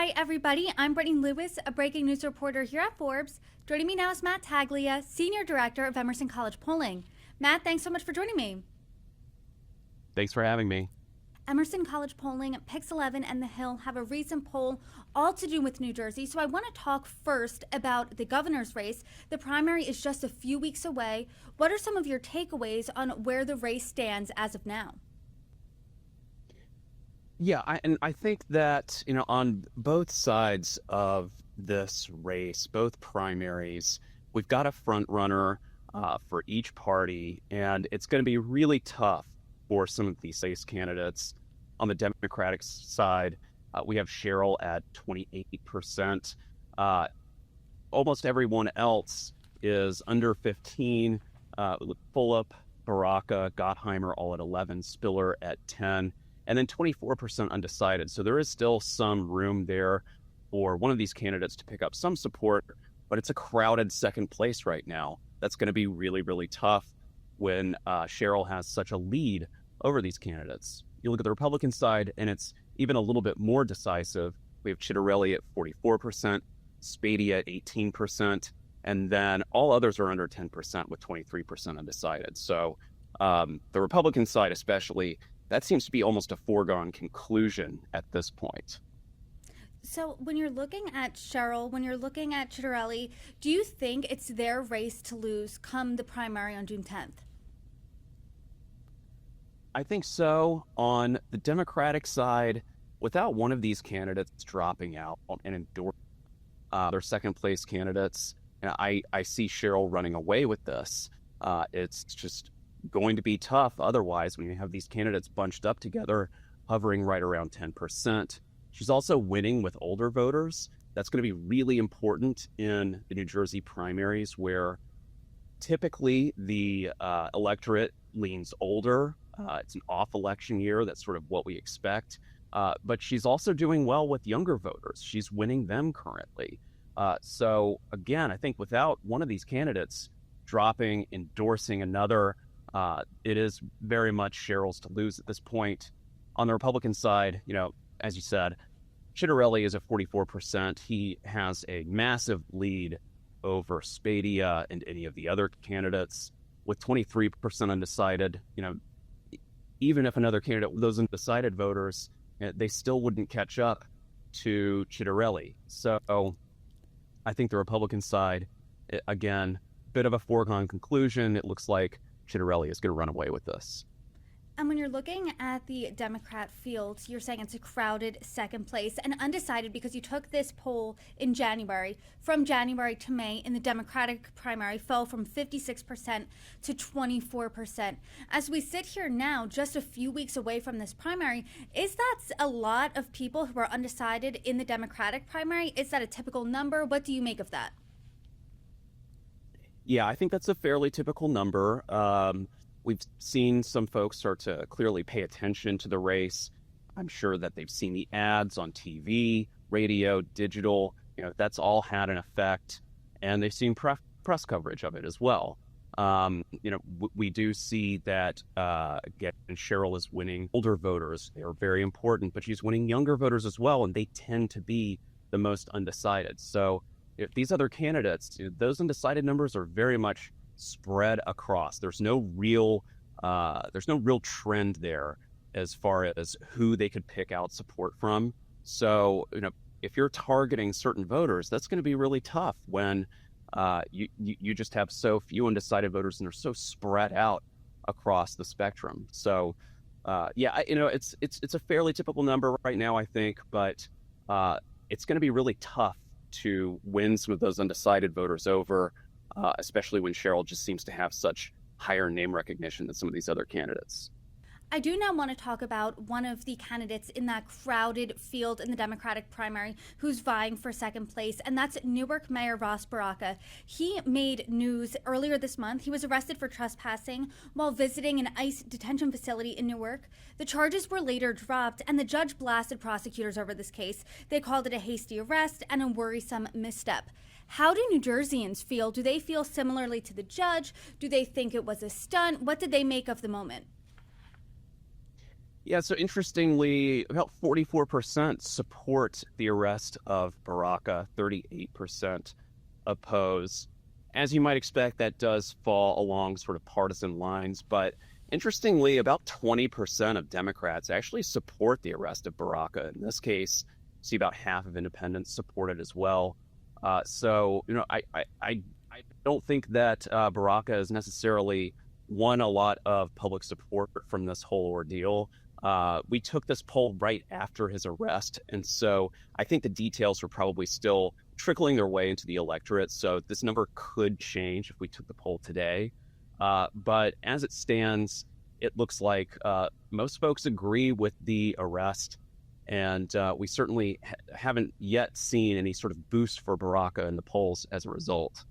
Hi, everybody. I'm Brittany Lewis, a breaking news reporter here at Forbes. Joining me now is Matt Taglia, Senior Director of Emerson College Polling. Matt, thanks so much for joining me. Thanks for having me. Emerson College Polling, Pix 11, and The Hill have a recent poll all to do with New Jersey. So I want to talk first about the governor's race. The primary is just a few weeks away. What are some of your takeaways on where the race stands as of now? Yeah, I think that, on both sides of this race, both primaries, we've got a front runner for each party, and it's going to be really tough for some of these race candidates. On the Democratic side, we have Cheryl at 28%. Almost everyone else is under 15. Fulop, Baraka, Gottheimer all at 11, Spiller at 10. And then 24% undecided. So there is still some room there for one of these candidates to pick up some support, but it's a crowded second place right now. That's going to be really, really tough when Cheryl has such a lead over these candidates. You look at the Republican side, and it's even a little bit more decisive. We have Chitterelli at 44%, Spady at 18%, and then all others are under 10% with 23% undecided. So the Republican side especially, that seems to be almost a foregone conclusion at this point. So when you're looking at Cheryl, when you're looking at Chitterelli, do you think it's their race to lose come the primary on June 10th? I think so. On the Democratic side, without one of these candidates dropping out and endorsing their second place candidates, I see Cheryl running away with this. It's just going to be tough otherwise when you have these candidates bunched up together, hovering right around 10%. She's also winning with older voters. That's going to be really important in the New Jersey primaries, where typically the electorate leans older. It's an off-election year. That's sort of what we expect. But she's also doing well with younger voters. She's winning them currently. So again, I think without one of these candidates dropping, endorsing another, it is very much Cheryl's to lose at this point. On the Republican side, as you said, Chitterelli is at 44%. He has a massive lead over Spadia and any of the other candidates with 23% undecided. Even if another candidate, those undecided voters, they still wouldn't catch up to Chitterelli. So I think the Republican side, again, bit of a foregone conclusion. It looks like Chitterelli is going to run away with this. And when you're looking at the Democrat field, you're saying it's a crowded second place and undecided because you took this poll in January. From January to May in the Democratic primary fell from 56% to 24%. As we sit here now, just a few weeks away from this primary, is that a lot of people who are undecided in the Democratic primary? Is that a typical number? What do you make of that? Yeah, I think that's a fairly typical number. We've seen some folks start to clearly pay attention to the race. I'm sure that they've seen the ads on TV, radio, digital. That's all had an effect, and they've seen press coverage of it as well. We do see that, again, Cheryl is winning older voters. They are very important, but she's winning younger voters as well, and they tend to be the most undecided. So if these other candidates, those undecided numbers are very much spread across. There's no real trend there as far as who they could pick out support from. So, if you're targeting certain voters, that's going to be really tough when you just have so few undecided voters and they're so spread out across the spectrum. So, it's a fairly typical number right now, I think, but it's going to be really tough to win some of those undecided voters over, especially when Cheryl just seems to have such higher name recognition than some of these other candidates. I do now want to talk about one of the candidates in that crowded field in the Democratic primary who's vying for second place, and that's Newark Mayor Ross Baraka. He made news earlier this month. He was arrested for trespassing while visiting an ICE detention facility in Newark. The charges were later dropped, and the judge blasted prosecutors over this case. They called it a hasty arrest and a worrisome misstep. How do New Jerseyans feel? Do they feel similarly to the judge? Do they think it was a stunt? What did they make of the moment? Yeah, so interestingly, about 44% support the arrest of Baraka, 38% oppose. As you might expect, that does fall along sort of partisan lines, but interestingly, about 20% of Democrats actually support the arrest of Baraka. In this case, see about half of independents support it as well. I don't think that Baraka has necessarily won a lot of public support from this whole ordeal. We took this poll right after his arrest, and so I think the details were probably still trickling their way into the electorate. So this number could change if we took the poll today. But as it stands, it looks like most folks agree with the arrest, and we certainly haven't yet seen any sort of boost for Baraka in the polls as a result.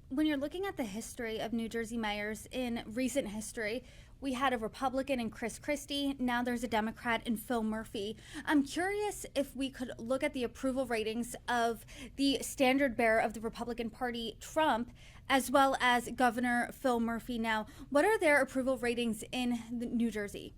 When you're looking at the history of New Jersey mayors in recent history, we had a Republican in Chris Christie. Now there's a Democrat in Phil Murphy. I'm curious if we could look at the approval ratings of the standard bearer of the Republican Party, Trump, as well as Governor Phil Murphy. Now, what are their approval ratings in New Jersey?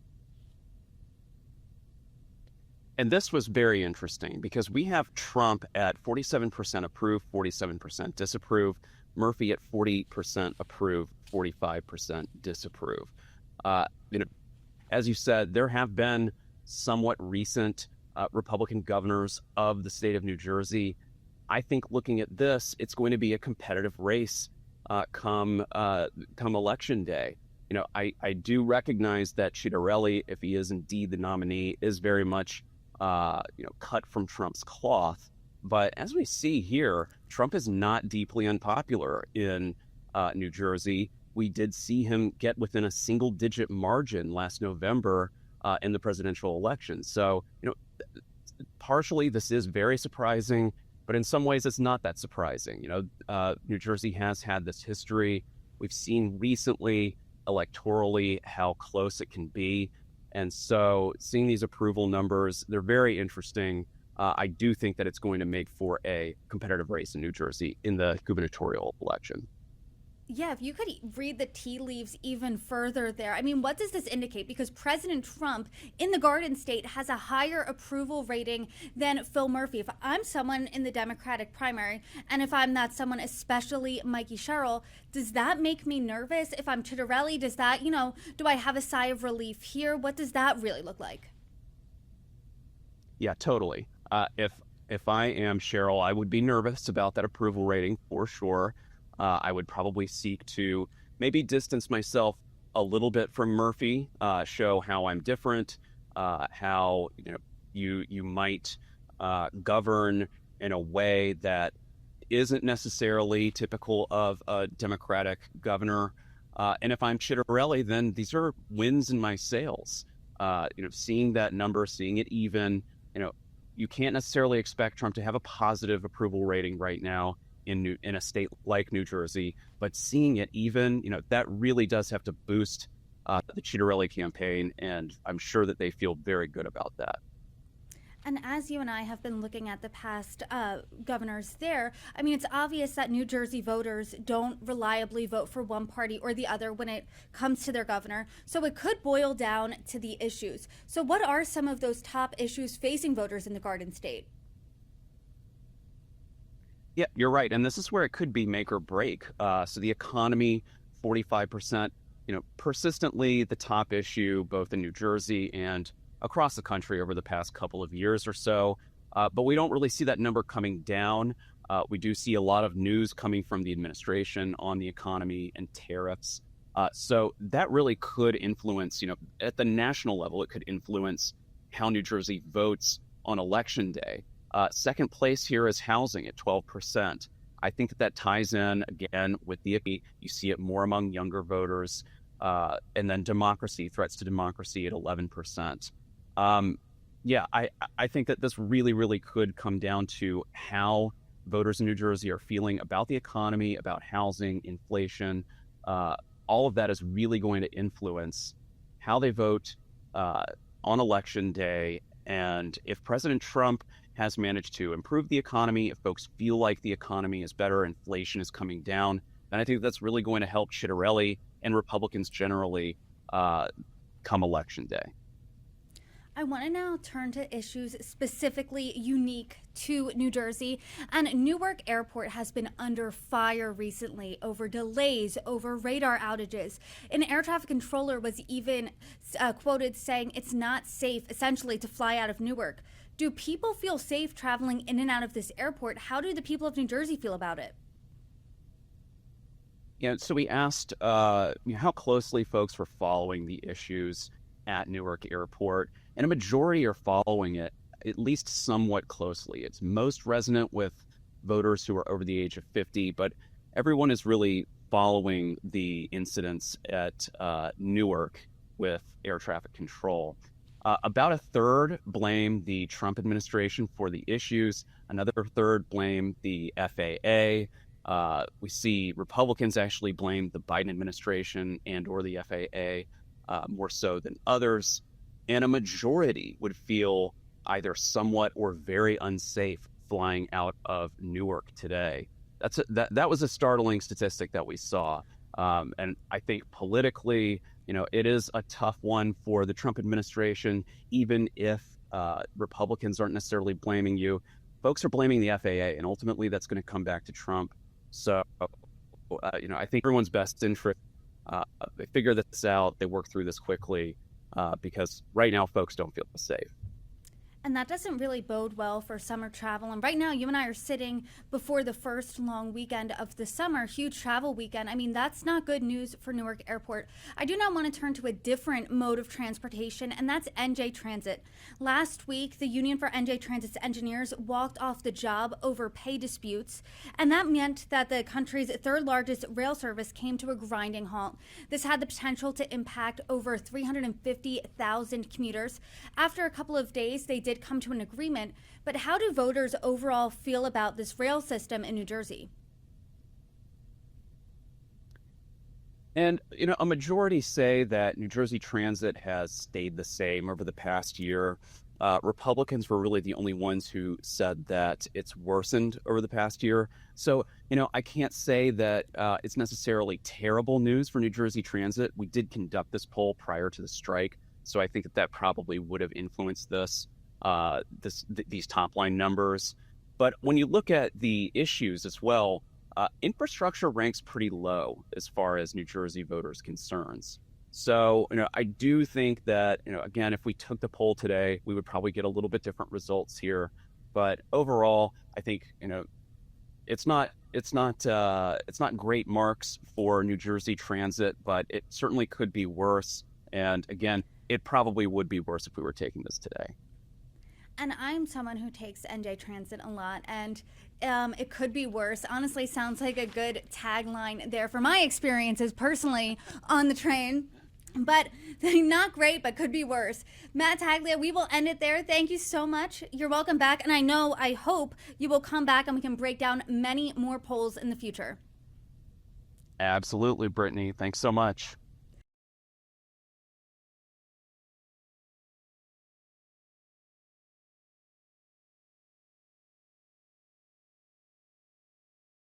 And this was very interesting because we have Trump at 47% approve, 47% disapprove, Murphy at 40% approve, 45% disapprove. You know, as you said, there have been somewhat recent Republican governors of the state of New Jersey. I think looking at this, it's going to be a competitive race come election day. You know, I do recognize that Ciattarelli, if he is indeed the nominee, is very much cut from Trump's cloth. But as we see here, Trump is not deeply unpopular in New Jersey. We did see him get within a single-digit margin last November in the presidential election. So, partially this is very surprising, but in some ways it's not that surprising. New Jersey has had this history. We've seen recently electorally how close it can be. And so seeing these approval numbers, they're very interesting. I do think that it's going to make for a competitive race in New Jersey in the gubernatorial election. Yeah, if you could read the tea leaves even further there. I mean, what does this indicate? Because President Trump in the Garden State has a higher approval rating than Phil Murphy. If I'm someone in the Democratic primary, and if I'm not someone, especially Mikey Sherrill, does that make me nervous? If I'm Ciattarelli, does that, do I have a sigh of relief here? What does that really look like? Yeah, totally. If I am Cheryl, I would be nervous about that approval rating for sure. I would probably seek to maybe distance myself a little bit from Murphy, show how I'm different, how you might govern in a way that isn't necessarily typical of a Democratic governor. And if I'm Ciattarelli, then these are wins in my sails. Seeing that number, seeing it even, you can't necessarily expect Trump to have a positive approval rating right now in a state like New Jersey, but seeing it even, that really does have to boost the Ciattarelli campaign, and I'm sure that they feel very good about that. And as you and I have been looking at the past governors there, I mean, it's obvious that New Jersey voters don't reliably vote for one party or the other when it comes to their governor. So it could boil down to the issues. So what are some of those top issues facing voters in the Garden State? Yeah, you're right. And this is where it could be make or break. So the economy, 45%, persistently the top issue, both in New Jersey and across the country over the past couple of years or so. But we don't really see that number coming down. We do see a lot of news coming from the administration on the economy and tariffs. So that really could influence, at the national level, it could influence how New Jersey votes on election day. Second place here is housing at 12%. I think that ties in, again, with you see it more among younger voters. And then democracy, threats to democracy at 11%. I think that this really, really could come down to how voters in New Jersey are feeling about the economy, about housing, inflation. All of that is really going to influence how they vote on election day. And if President Trump has managed to improve the economy, if folks feel like the economy is better, inflation is coming down, then I think that's really going to help Ciattarelli and Republicans generally come election day. I want to now turn to issues specifically unique to New Jersey. And Newark Airport has been under fire recently over delays, over radar outages. An air traffic controller was even quoted saying it's not safe, essentially, to fly out of Newark. Do people feel safe traveling in and out of this airport? How do the people of New Jersey feel about it? Yeah, so we asked how closely folks were following the issues at Newark Airport, and a majority are following it at least somewhat closely. It's most resonant with voters who are over the age of 50, but everyone is really following the incidents at Newark with air traffic control. About a third blame the Trump administration for the issues. Another third blame the FAA. We see Republicans actually blame the Biden administration and or the FAA more so than others. And a majority would feel either somewhat or very unsafe flying out of Newark today. That was a startling statistic that we saw. And I think politically, it is a tough one for the Trump administration, even if Republicans aren't necessarily blaming you. Folks are blaming the FAA, and ultimately that's going to come back to Trump. So, I think everyone's best interest, they figure this out, they work through this quickly, because right now folks don't feel safe. And that doesn't really bode well for summer travel. And right now, you and I are sitting before the first long weekend of the summer, huge travel weekend. I mean, that's not good news for Newark Airport. I do now want to turn to a different mode of transportation, and that's NJ Transit. Last week, the Union for NJ Transit's engineers walked off the job over pay disputes, and that meant that the country's third largest rail service came to a grinding halt. This had the potential to impact over 350,000 commuters. After a couple of days, they did come to an agreement, but how do voters overall feel about this rail system in New Jersey? And, a majority say that New Jersey Transit has stayed the same over the past year. Republicans were really the only ones who said that it's worsened over the past year. So, I can't say that it's necessarily terrible news for New Jersey Transit. We did conduct this poll prior to the strike, so I think that probably would have influenced these top line numbers. But when you look at the issues as well, infrastructure ranks pretty low as far as New Jersey voters' concerns. So, I do think that, again, if we took the poll today, we would probably get a little bit different results here. But overall, I think, it's not great marks for New Jersey Transit, but it certainly could be worse. And again, it probably would be worse if we were taking this today. And I'm someone who takes NJ Transit a lot, and it could be worse. Honestly, sounds like a good tagline there for my experiences personally on the train. But not great, but could be worse. Matt Taglia, we will end it there. Thank you so much. You're welcome back. And I hope you will come back and we can break down many more polls in the future. Absolutely, Brittany. Thanks so much.